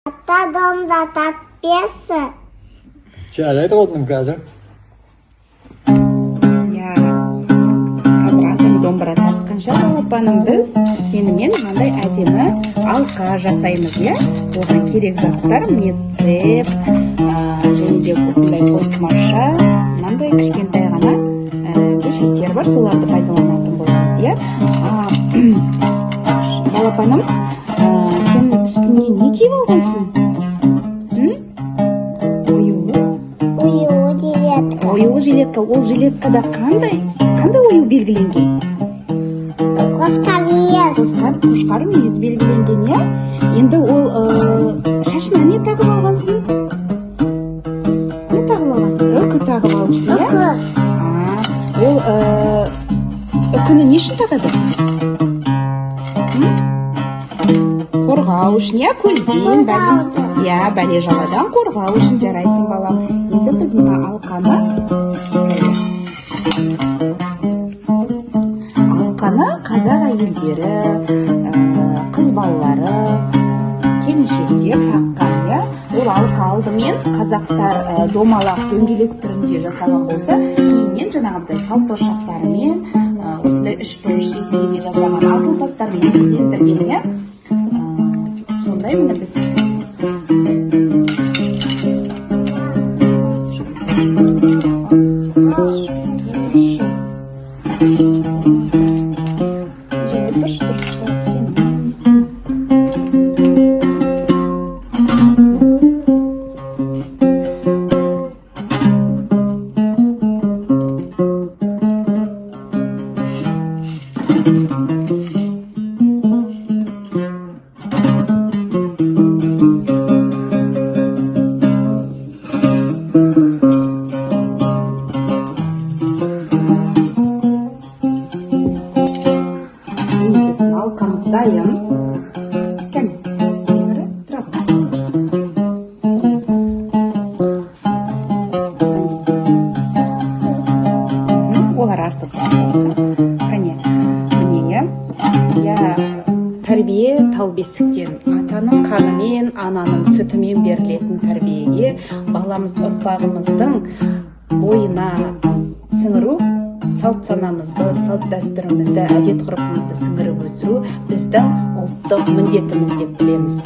Ата дом затат пьеса. Жарайды ғой қазір. Қазір атың домбыра тартқанша балапаным біз сенімен мынандай әдемі алқа жасаймыз, иә? Оған керек заттар мецеп, және де осындай қоймаша, мынандай кішкентай ғана бөлшектер бар, соларды пайдаланатын боламыз, иә? Балапаным, сен үстіне не киіп алғансың? Оюлы жилетка. Ол жилеткада қандай ою белгіленген? Қошқар мүйіз белгіленген, иә? Енді ол шашына не тағып алғансың? Не тағып алғансың? Үкі тағып алғансың, иә? Ол үкіні не үшін тағады? Қорғау үшін, иә, көзден, бәле жаладан қорғау үшін жарайсың, балам. Енді біз мына алқаны қазақ әйелдері, қыз балалары, келіншектер таққан, иә. Ол алқа алдымен қазақтар домалақ дөңгелек түрінде жасаған болса, кейіннен жаңағыдай салпыршақтармен, осындай үшбұрыш ретінде жасаған асыл тастармен безендірген, иә. Сондай міне біз алқамыз дайын. Олар артық. Тәрбие тал бесіктен. Атаның қанымен, ананың сүтімен берілетін тәрбиеге баламыздың, ұрпағымыздың бойына сіңіру, салт санамызды, салт дәстүрімізді, әдет ғұрпымызды сіңіріп өсіру біздің ұлттық міндетіміз деп білеміз.